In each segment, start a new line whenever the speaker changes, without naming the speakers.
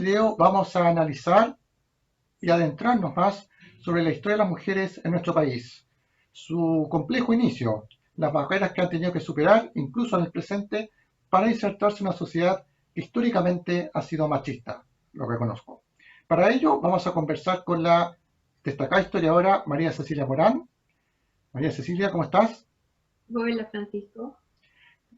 video vamos a analizar y adentrarnos más sobre la historia de las mujeres en nuestro país, su complejo inicio, las barreras que han tenido que superar, incluso en el presente, para insertarse en una sociedad que históricamente ha sido machista, lo reconozco. Para ello vamos a conversar con la destacada historiadora María Cecilia Morán. María Cecilia, ¿cómo estás?
Hola Francisco.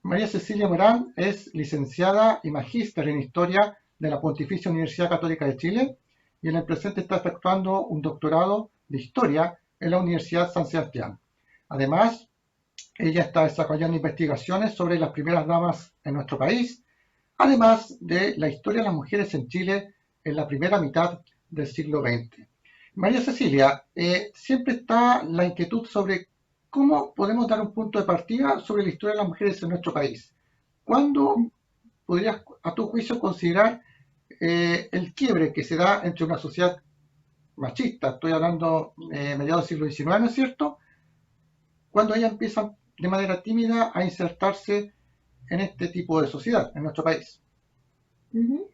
María Cecilia Morán es licenciada y magíster en Historia de la Pontificia Universidad Católica de Chile y en el presente está efectuando un doctorado de Historia en la Universidad San Sebastián. Además, ella está desarrollando investigaciones sobre las primeras damas en nuestro país, además de la historia de las mujeres en Chile en la primera mitad del siglo XX. María Cecilia, siempre está la inquietud sobre cómo podemos dar un punto de partida sobre la historia de las mujeres en nuestro país. ¿Cuándo podrías, a tu juicio, considerar el quiebre que se da entre una sociedad machista, estoy hablando mediados del siglo XIX, ¿no es cierto?, cuando ellas empiezan de manera tímida a insertarse en este tipo de sociedad en nuestro país?
Ujú.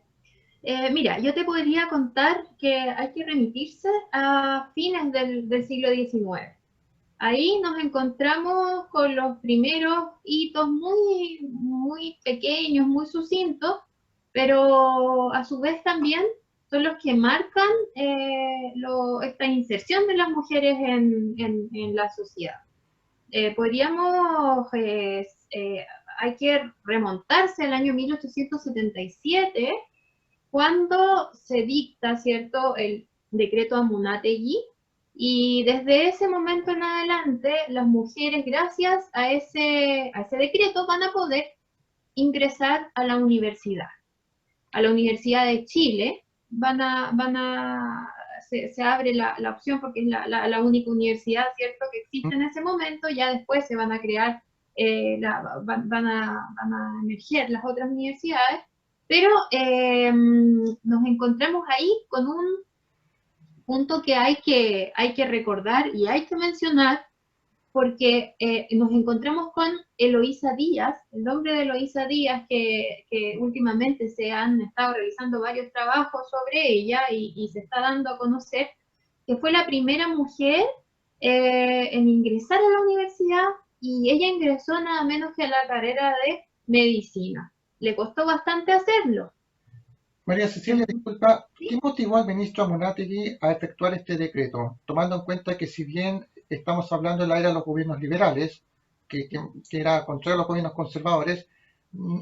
Mira, yo te podría contar que hay que remitirse a fines del siglo XIX. Ahí nos encontramos con los primeros hitos muy pequeños, muy sucintos, pero a su vez también son los que marcan esta inserción de las mujeres en la sociedad. Podríamos, hay que remontarse al año 1877, cuando se dicta, ¿cierto?, el decreto Amunátegui, y desde ese momento en adelante, las mujeres, gracias a ese decreto, van a poder ingresar a la Universidad de Chile. Se abre la opción porque es la única universidad, ¿cierto?, que existe en ese momento. Ya después se van a crear, van a emerger las otras universidades, pero nos encontramos ahí con un punto que hay que recordar y hay que mencionar, porque nos encontramos con Eloísa Díaz, el nombre de Eloísa Díaz, que últimamente se han estado realizando varios trabajos sobre ella y se está dando a conocer, que fue la primera mujer en ingresar a la universidad, y ella ingresó nada menos que a la carrera de medicina. Le costó bastante hacerlo.
María Cecilia, disculpa, ¿qué
¿Sí?
motivó al ministro Amunátegui a efectuar este decreto? Tomando en cuenta que si bien estamos hablando de la era de los gobiernos liberales, que era contrario a los gobiernos conservadores,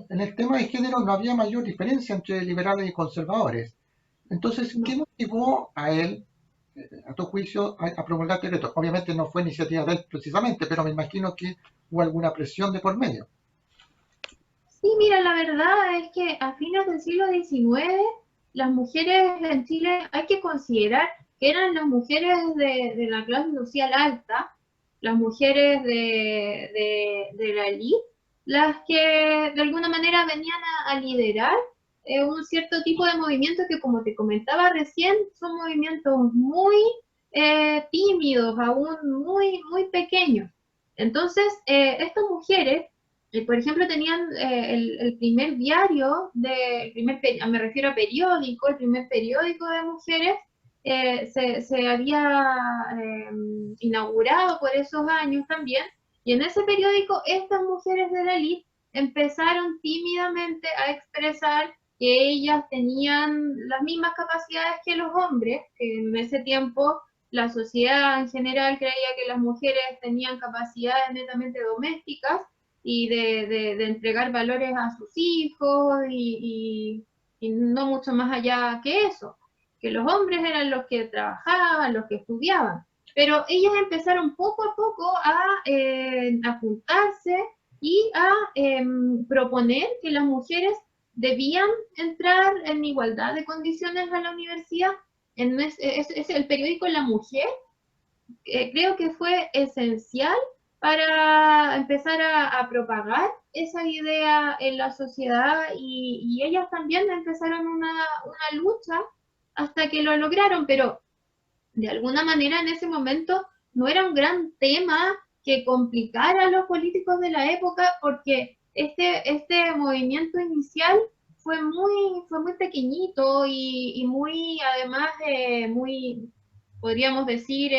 en el tema de género no había mayor diferencia entre liberales y conservadores. Entonces, ¿qué
No.
motivó a él, a tu juicio, a promulgar este decreto? Obviamente no fue iniciativa de él precisamente, pero me imagino que hubo alguna presión de por medio.
Sí, mira, la verdad es que a fines del siglo XIX, las mujeres en Chile hay que considerar que eran las mujeres de la clase social alta, las mujeres de la élite, las que de alguna manera venían a liderar un cierto tipo de movimientos que, como te comentaba recién, son movimientos muy tímidos, aún muy pequeños. Entonces, estas mujeres, por ejemplo, tenían el primer diario, me refiero a periódico, el primer periódico de mujeres, se había inaugurado por esos años también, y en ese periódico estas mujeres de la élite empezaron tímidamente a expresar que ellas tenían las mismas capacidades que los hombres, que en ese tiempo la sociedad en general creía que las mujeres tenían capacidades netamente domésticas y de entregar valores a sus hijos y no mucho más allá que eso, que los hombres eran los que trabajaban, los que estudiaban. Pero ellas empezaron poco a poco a juntarse y a proponer que las mujeres debían entrar en igualdad de condiciones a la universidad. Es el periódico La Mujer, creo que fue esencial para empezar a propagar esa idea en la sociedad, y ellas también empezaron una lucha hasta que lo lograron, pero de alguna manera en ese momento no era un gran tema que complicara a los políticos de la época, porque este movimiento inicial fue muy pequeñito y muy, además, muy, podríamos decir,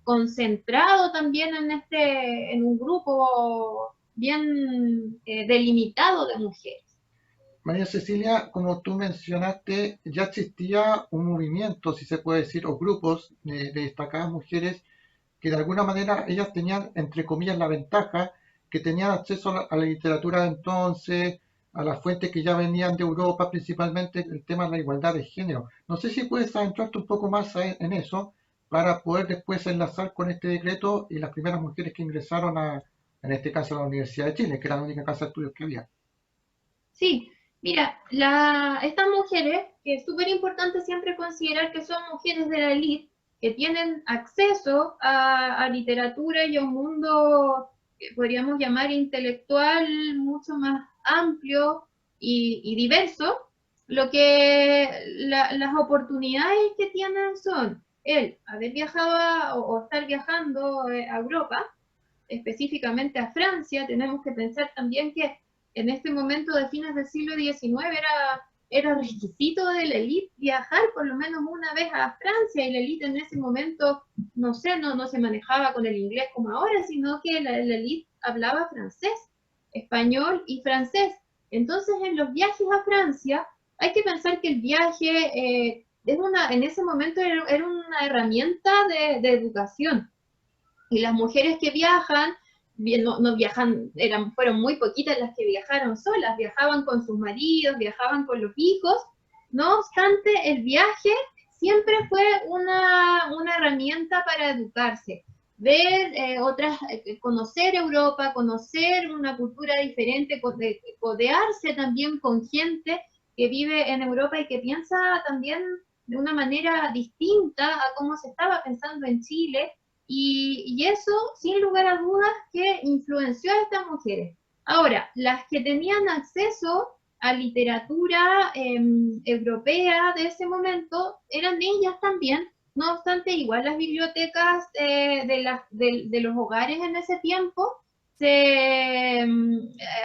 concentrado también en un grupo bien delimitado de mujeres.
María Cecilia, como tú mencionaste, ya existía un movimiento, si se puede decir, o grupos de destacadas mujeres que de alguna manera ellas tenían, entre comillas, la ventaja, que tenían acceso a la literatura de entonces, a las fuentes que ya venían de Europa, principalmente el tema de la igualdad de género. No sé si puedes adentrarte un poco más en eso para poder después enlazar con este decreto y las primeras mujeres que ingresaron en este caso, a la Universidad de Chile, que era la única casa de estudios que había.
Sí, mira, estas mujeres, que es súper importante siempre considerar que son mujeres de la élite, que tienen acceso a literatura y a un mundo que podríamos llamar intelectual mucho más amplio y diverso, las oportunidades que tienen son el haber viajado o estar viajando a Europa, específicamente a Francia. Tenemos que pensar también que en este momento de fines del siglo XIX era requisito de la élite viajar por lo menos una vez a Francia, y la élite en ese momento, no sé, no se manejaba con el inglés como ahora, sino que la élite hablaba francés, español y francés. Entonces, en los viajes a Francia, hay que pensar que el viaje en ese momento era una herramienta de educación, y las mujeres que viajan, no viajan, fueron muy poquitas las que viajaron solas, viajaban con sus maridos, viajaban con los hijos. No obstante, el viaje siempre fue una herramienta para educarse, ver conocer Europa, conocer una cultura diferente, codearse también con gente que vive en Europa y que piensa también de una manera distinta a cómo se estaba pensando en Chile, y eso, sin lugar a dudas, que influenció a estas mujeres. Ahora, las que tenían acceso a literatura europea de ese momento eran ellas también. No obstante, igual las bibliotecas de los hogares en ese tiempo,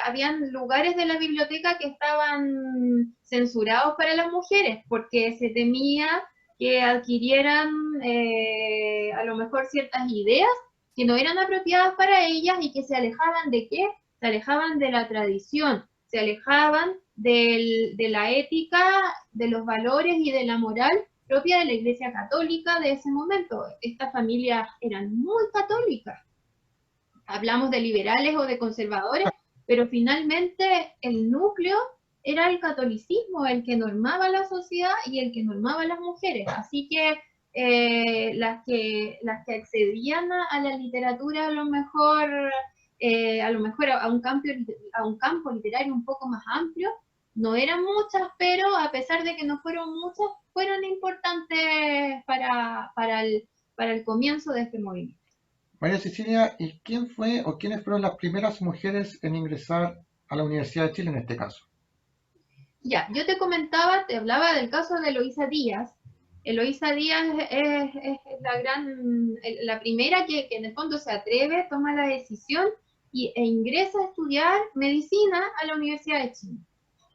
habían lugares de la biblioteca que estaban censurados para las mujeres, porque se temía que adquirieran a lo mejor ciertas ideas que no eran apropiadas para ellas, y que se alejaban de qué, se alejaban de la tradición, se alejaban de la ética, de los valores y de la moral propia de la Iglesia Católica de ese momento. Estas familias eran muy católicas. Hablamos de liberales o de conservadores, pero finalmente el núcleo era el catolicismo, el que normaba la sociedad y el que normaba las mujeres. Así que las que accedían a la literatura a lo mejor a un campo literario un poco más amplio, no eran muchas, pero a pesar de que no fueron muchas, fueron importantes para el comienzo de este movimiento.
María Cecilia, ¿y quién fue o quiénes fueron las primeras mujeres en ingresar a la Universidad de Chile en este caso?
Ya, yo te hablaba del caso de Eloísa Díaz. Eloísa Díaz es la primera que en el fondo se atreve, toma la decisión e ingresa a estudiar medicina a la Universidad de Chile.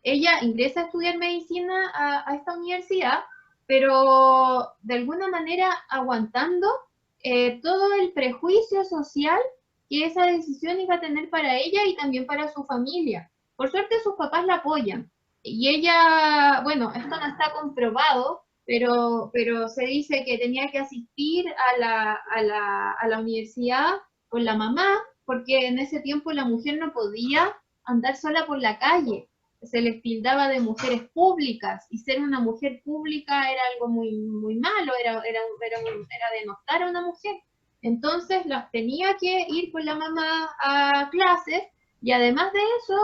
Ella ingresa a estudiar medicina a esta universidad, pero de alguna manera aguantando todo el prejuicio social que esa decisión iba a tener para ella y también para su familia. Por suerte sus papás la apoyan, y ella, bueno, esto no está comprobado, pero se dice que tenía que asistir a la universidad con la mamá, porque en ese tiempo la mujer no podía andar sola por la calle. Se les tildaba de mujeres públicas, y ser una mujer pública era algo muy, muy malo, era denostar a una mujer. Entonces las tenía que ir con la mamá a clases, y además de eso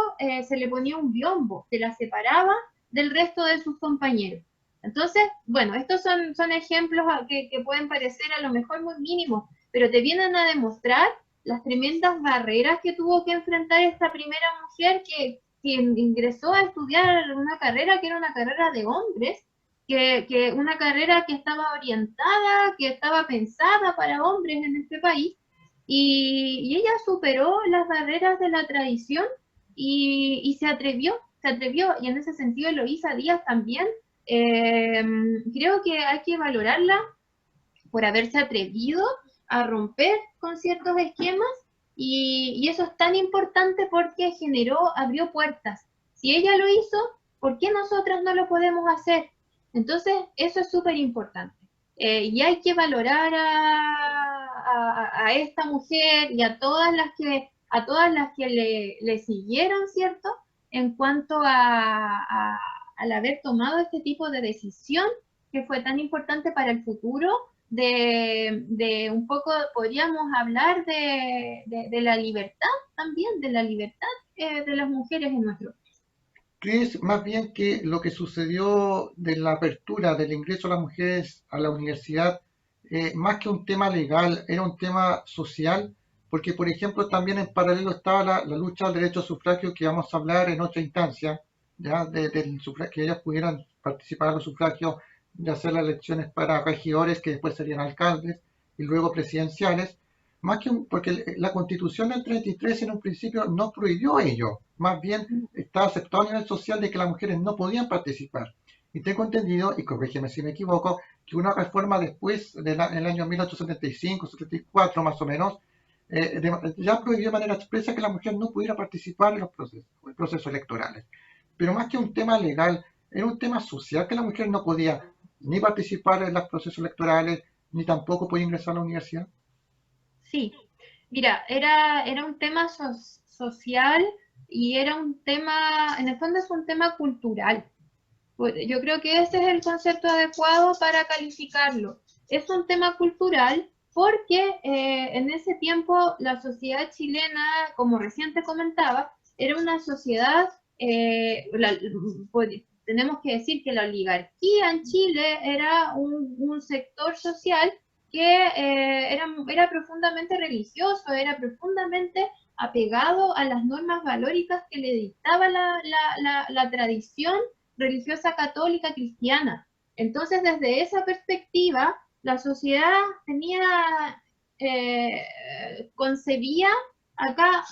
se le ponía un biombo que la separaba del resto de sus compañeros. Entonces, bueno, estos son ejemplos que pueden parecer a lo mejor muy mínimos, pero te vienen a demostrar las tremendas barreras que tuvo que enfrentar esta primera mujer que ingresó a estudiar una carrera que era una carrera de hombres, que una carrera que estaba orientada, que estaba pensada para hombres en este país, y ella superó las barreras de la tradición y se se atrevió, y en ese sentido Eloísa Díaz también, creo que hay que valorarla por haberse atrevido a romper con ciertos esquemas, y eso es tan importante porque abrió puertas. Si ella lo hizo, ¿por qué nosotras no lo podemos hacer? Entonces, eso es súper importante. Y hay que valorar a esta mujer y a todas las que le siguieron, ¿cierto? En cuanto al haber tomado este tipo de decisión que fue tan importante para el futuro de un poco, podríamos hablar de la libertad también, de la libertad de las mujeres en nuestro país.
¿Crees más bien que lo que sucedió de la apertura del ingreso de las mujeres a la universidad, más que un tema legal, era un tema social? Porque, por ejemplo, también en paralelo estaba la lucha al derecho al sufragio, que vamos a hablar en otra instancia, ya del sufragio, que ellas pudieran participar en los sufragios, de hacer las elecciones para regidores, que después serían alcaldes, y luego presidenciales. Más que porque la Constitución del 33 en un principio no prohibió ello, más bien está aceptado a nivel social de que las mujeres no podían participar. Y tengo entendido, y corrígeme si me equivoco, que una reforma después, en el año 1875-74 más o menos, ya prohibió de manera expresa que la mujer no pudiera participar en los procesos electorales. Pero más que un tema legal, era un tema social, que la mujer no podía ni participar en los procesos electorales, ni tampoco podía ingresar a la universidad.
Sí, mira, era un tema social, y era un tema, en el fondo es un tema cultural. Yo creo que ese es el concepto adecuado para calificarlo. Es un tema cultural porque en ese tiempo la sociedad chilena, como recién te comentaba, era una sociedad, tenemos que decir que la oligarquía en Chile era un sector social que era profundamente religioso, era profundamente apegado a las normas valóricas que le dictaba la tradición religiosa católica cristiana. Entonces, desde esa perspectiva, la sociedad concebía acá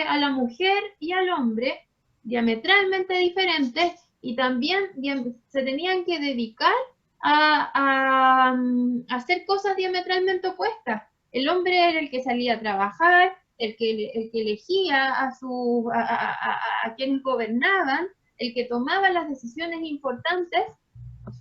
a la mujer y al hombre, diametralmente diferentes, y también se tenían que dedicar a hacer cosas diametralmente opuestas. El hombre era el que salía a trabajar, el que elegía a quienes gobernaban, el que tomaba las decisiones importantes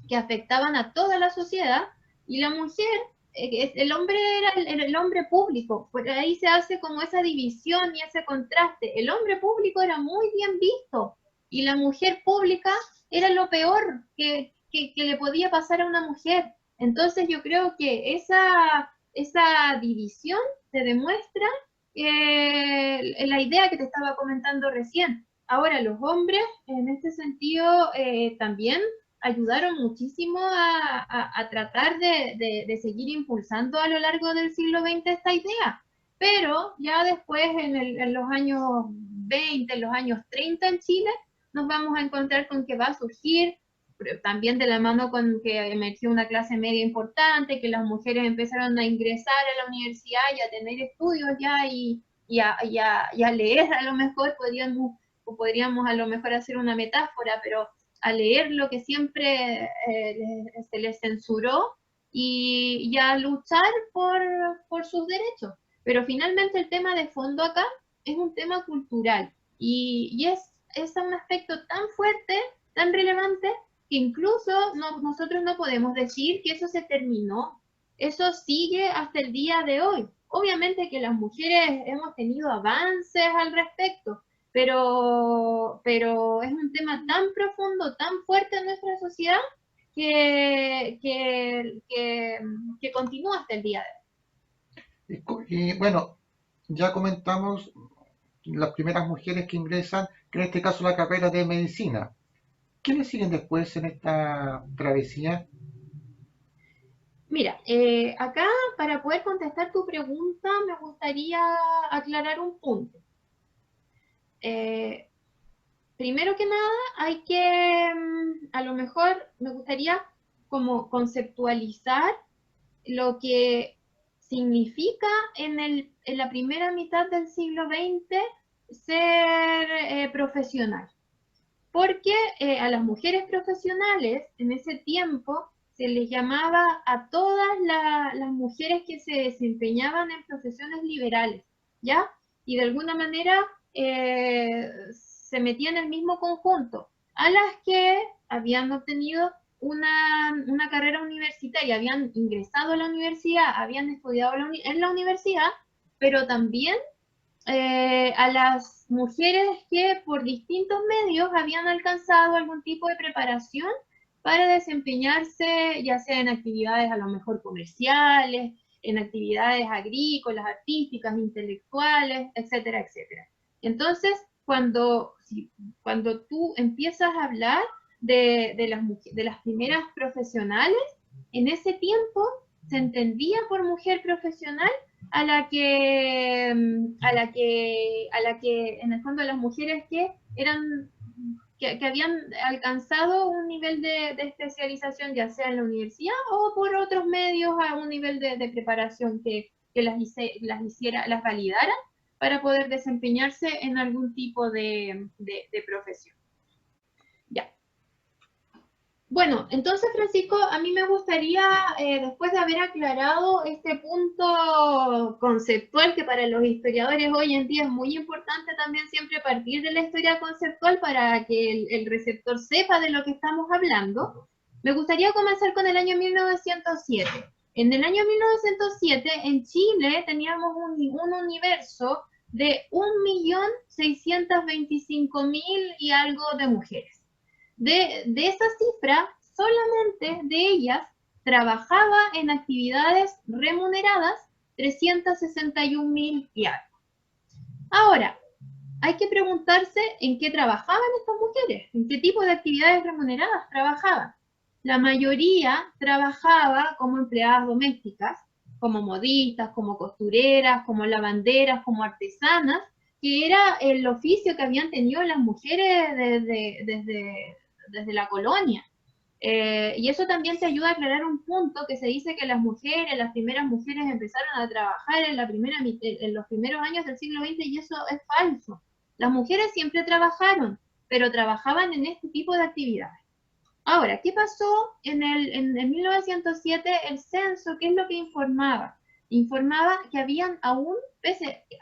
que afectaban a toda la sociedad, y la mujer, el hombre era el hombre público. Por ahí se hace como esa división y ese contraste. El hombre público era muy bien visto, y la mujer pública era lo peor que le podía pasar a una mujer. Entonces yo creo que esa división te demuestra la idea que te estaba comentando recién. Ahora, los hombres, en este sentido, también ayudaron muchísimo a tratar de seguir impulsando a lo largo del siglo XX esta idea. Pero ya después, en los años 20, en los años 30 en Chile, nos vamos a encontrar con que va a surgir, también de la mano con que emergió una clase media importante, que las mujeres empezaron a ingresar a la universidad y a tener estudios ya, y a leer. A lo mejor podríamos a lo mejor hacer una metáfora, pero a leer lo que siempre se les censuró, y a luchar por sus derechos. Pero finalmente el tema de fondo acá es un tema cultural, y es un aspecto tan fuerte, tan relevante, que incluso nosotros no podemos decir que eso se terminó. Eso sigue hasta el día de hoy. Obviamente que las mujeres hemos tenido avances al respecto, pero es un tema tan profundo, tan fuerte en nuestra sociedad, que continúa hasta el día de hoy.
Y bueno, ya comentamos las primeras mujeres que ingresan, que en este caso la carrera de medicina. ¿Quiénes siguen después en esta travesía?
Mira, acá, para poder contestar tu pregunta, me gustaría aclarar un punto. Primero que nada, a lo mejor me gustaría como conceptualizar lo que significa en la primera mitad del siglo XX ser profesional. porque a las mujeres profesionales en ese tiempo se les llamaba a todas las mujeres que se desempeñaban en profesiones liberales, ¿ya? Y de alguna manera se metían en el mismo conjunto, a las que habían obtenido una carrera universitaria, habían ingresado a la universidad, habían estudiado en la universidad, pero también a las mujeres que por distintos medios habían alcanzado algún tipo de preparación para desempeñarse, ya sea en actividades a lo mejor comerciales, en actividades agrícolas, artísticas, intelectuales, etcétera, etcétera. Entonces, cuando tú empiezas a hablar de las primeras profesionales, en ese tiempo se entendía por mujer profesional a la que en el fondo las mujeres que habían alcanzado un nivel de especialización, ya sea en la universidad o por otros medios, a un nivel de preparación que las validaran para poder desempeñarse en algún tipo de profesión. Ya. Bueno, entonces, Francisco, a mí me gustaría, después de haber aclarado este punto conceptual, que para los historiadores hoy en día es muy importante también siempre partir de la historia conceptual para que el receptor sepa de lo que estamos hablando, me gustaría comenzar con el año 1907. En el año 1907, en Chile, teníamos un universo de 1.625.000 y algo de mujeres. De esa cifra, solamente de ellas trabajaba en actividades remuneradas 361.000 y algo. Ahora, hay que preguntarse en qué trabajaban estas mujeres, en qué tipo de actividades remuneradas trabajaban. La mayoría trabajaba como empleadas domésticas, como modistas, como costureras, como lavanderas, como artesanas, que era el oficio que habían tenido las mujeres desde la colonia. Y eso también te ayuda a aclarar un punto que se dice que las primeras mujeres empezaron a trabajar en los primeros años del siglo XX, y eso es falso. Las mujeres siempre trabajaron, pero trabajaban en este tipo de actividades. Ahora, ¿qué pasó en 1907? El censo, ¿qué es lo que informaba? Informaba que habían aún,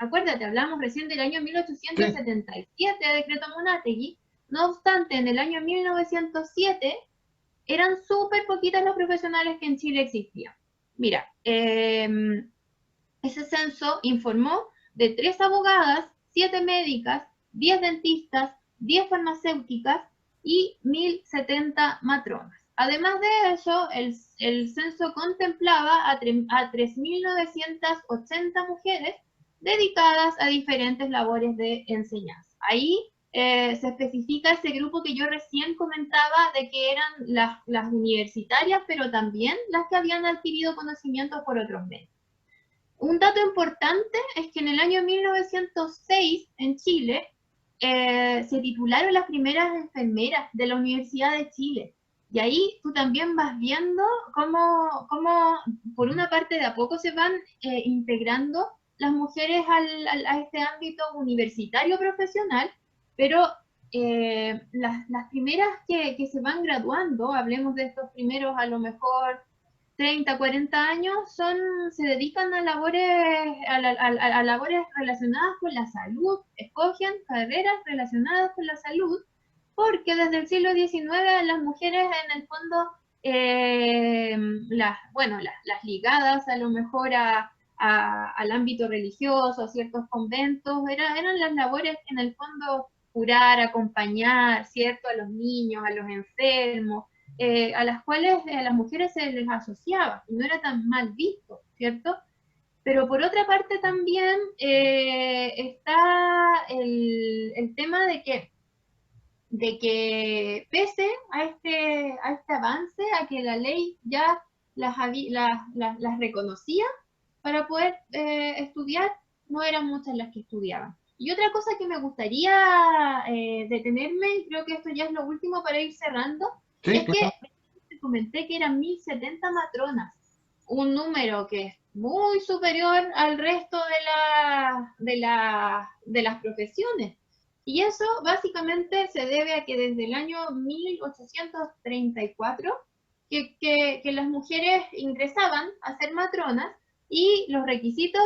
acuérdate, hablamos recién del año 1877, decreto Munátegui. No obstante, en el año 1907 eran súper poquitas los profesionales que en Chile existían. Mira, ese censo informó de 3 abogadas, 7 médicas, 10 dentistas, 10 farmacéuticas y 1.070 matronas. Además de eso, el censo contemplaba a 3.980 mujeres dedicadas a diferentes labores de enseñanza. Ahí se especifica ese grupo que yo recién comentaba, de que eran las universitarias, pero también las que habían adquirido conocimientos por otros medios. Un dato importante es que en el año 1906, en Chile, se titularon las primeras enfermeras de la Universidad de Chile. Y ahí tú también vas viendo cómo por una parte, de a poco se van integrando las mujeres a este ámbito universitario profesional, pero las primeras que se van graduando, hablemos de estos primeros a lo mejor 30, 40 años, se dedican a labores relacionadas con la salud, escogen carreras relacionadas con la salud, porque desde el siglo XIX las mujeres en el fondo, las ligadas a lo mejor al ámbito religioso, a ciertos conventos, eran las labores que en el fondo curar, acompañar, ¿cierto?, a los niños, a los enfermos, a las cuales a las mujeres se les asociaba y no era tan mal visto, ¿cierto? Pero por otra parte también está el tema de que pese a este avance, a que la ley ya las reconocía para poder estudiar, no eran muchas las que estudiaban. Y otra cosa que me gustaría detenerme, y creo que esto ya es lo último para ir cerrando, sí, es que te comenté que eran 1.070 matronas, un número que es muy superior al resto de las profesiones. Y eso básicamente se debe a que desde el año 1834 que las mujeres ingresaban a ser matronas y los requisitos,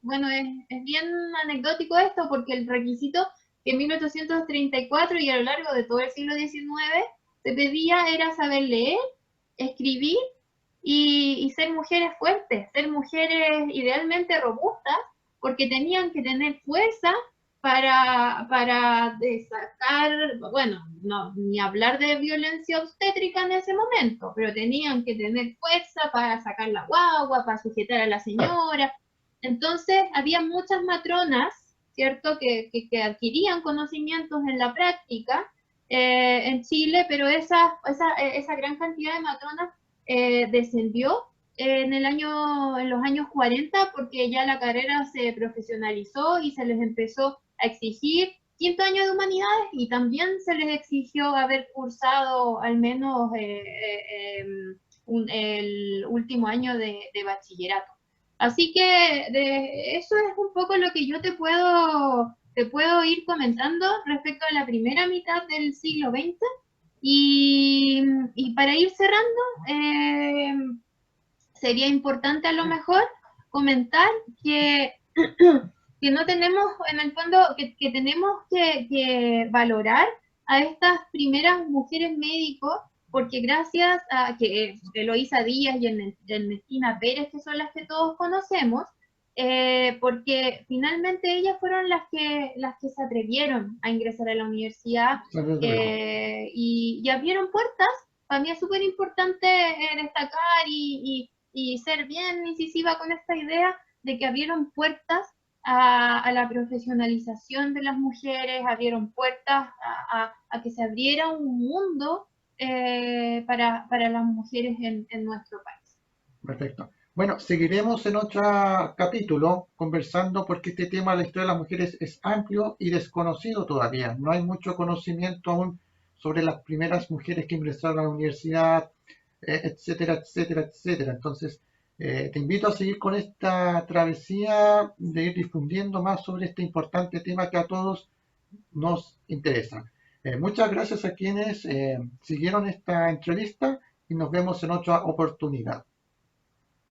bueno, es bien anecdótico esto porque el requisito que en 1834 y a lo largo de todo el siglo XIX se pedía era saber leer, escribir y ser mujeres fuertes, ser mujeres idealmente robustas, porque tenían que tener fuerza para sacar, bueno, no, ni hablar de violencia obstétrica en ese momento, pero tenían que tener fuerza para sacar la guagua, para sujetar a la
Claro.
señora. Entonces, había muchas matronas, ¿cierto?, que adquirían conocimientos en la práctica en Chile, pero esa gran cantidad de matronas descendió en los años 40 porque ya la carrera se profesionalizó y se les empezó a exigir quinto año de humanidades y también se les exigió haber cursado al menos el último año de bachillerato. Así que eso es un poco lo que yo te puedo ir comentando respecto a la primera mitad del siglo XX. Y para ir cerrando, eh, sería importante a lo mejor comentar que, que no tenemos, en el fondo, que tenemos que valorar a estas primeras mujeres médicos, porque gracias a que Eloísa Díaz y Ernestina Pérez, que son las que todos conocemos, porque finalmente ellas fueron las que se atrevieron a ingresar a la universidad
Desde luego.
y abrieron puertas. Para mí es súper importante destacar y ser bien incisiva con esta idea de que abrieron puertas a la profesionalización de las mujeres, abrieron puertas a que se abriera un mundo para las mujeres en nuestro país.
Perfecto. Bueno, seguiremos en otro capítulo conversando porque este tema de la historia de las mujeres es amplio y desconocido todavía. No hay mucho conocimiento aún sobre las primeras mujeres que ingresaron a la universidad, etcétera, etcétera, etcétera. Entonces, te invito a seguir con esta travesía de ir difundiendo más sobre este importante tema que a todos nos interesa. Muchas gracias a quienes siguieron esta entrevista y nos vemos en otra oportunidad.